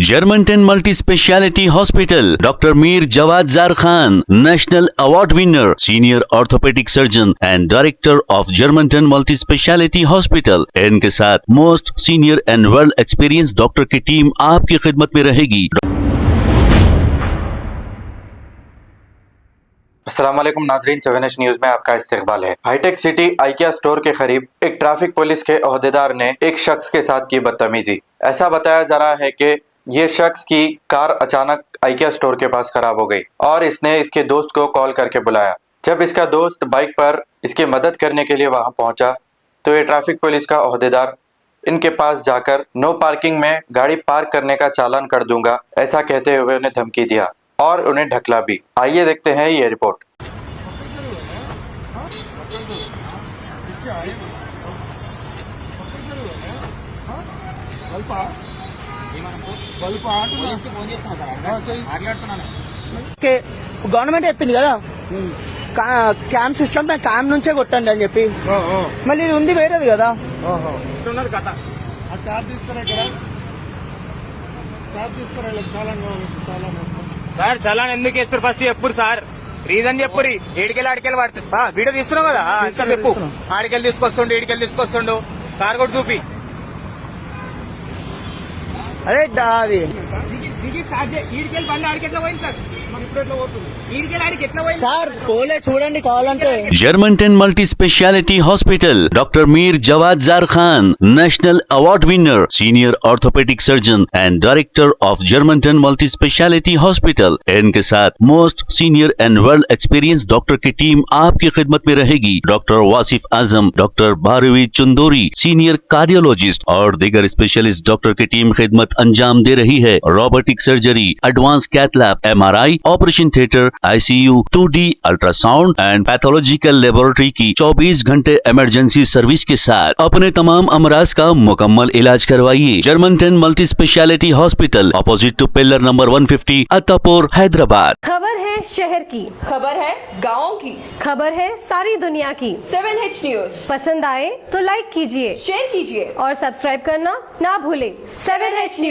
Germanton multi speciality hospital, doctor Mir Jawad Jar Khan, national award winner, senior orthopaedic surgeon and director of Germanten multi speciality hospital. इनके साथ most senior and world experience doctor की team आपकी खिदमत में रहेगी। अस्सलामुअलैकुम नाजरीन, 7H न्यूज में आपका इस्तकबाल है। हाईटेक सिटी आइकिया स्टोर के करीब एक ट्रैफिक पुलिस के ओहदेदार ने एक शख्स के साथ की बदतमीजी। ऐसा बताया जा रहा है कि ये शख्स की कार अचानक आइकिया स्टोर के पास खराब हो गई और इसने इसके दोस्त को कॉल करके बुलाया। जब इसका दोस्त बाइक पर इसकी मदद करने के लिए वहां पहुंचा तो ये ट्रैफिक पुलिस का ओहदेदार इनके पास जाकर नो पार्किंग में गाड़ी पार्क करने का चालान कर दूंगा ऐसा कहते हुए उन्हें धमकी दिया और उन्हें ढकला भी। आइए देखते हैं ये रिपोर्ट। గవర్నమెంట్ చెప్పింది కదా క్యామ్ సిస్టమ్ క్యామ్ నుంచే కొట్టండి అని చెప్పి, మళ్ళీ ఇది ఉంది వేరేది కదా కథ క్యాబ్ తీసుకురా క్యాబ్ తీసుకురా సార్ చలాన్ ఎందుకు వేస్తారు ఫస్ట్ చెప్పురు సార్, రీజన్ చెప్పురి. ఏడికెళ్ళి పడుతుంది వీడియో తీస్తున్నావు కదా చెప్పు. ఆడికెళ్ళి తీసుకొస్తుండు కార్ కూడా చూపి. అరే అది దిగి స్టార్ట్ చేయి. ఈడికెళ్ళి బండి ఆడికెట్లా పోయింది సార్, సార్ పోలే చూడండి కావాలంటే। Germanten multi speciality hospital, doctor Mir Jawad Jar Khan, national award winner, senior orthopaedic surgeon and director of Germanten multi speciality hospital. इनके साथ most senior and world experience doctor की टीम आपकी खिदमत में रहेगी। Doctor Wasif Azam, doctor Bharvi Chundori, senior cardiologist और दीगर स्पेशलिस्ट डॉक्टर की टीम खिदमत अंजाम दे रही है। Robotic surgery, advance cath lab, MRI, operation theatre, ICU, 2D ultrasound and pathological laboratory की 24 घंटे इमरजेंसी सर्विस के साथ अपने तमाम अमराज का मुकम्मल इलाज करवाइए। Germanten multi speciality hospital, opposite to pillar number 150, Attapur, Hyderabad. खबर है शहर की, खबर है गाँव की, खबर है सारी दुनिया की। 7H न्यूज पसंद आए तो लाइक कीजिए, शेयर कीजिए और सब्सक्राइब करना ना भूलें। 7H news.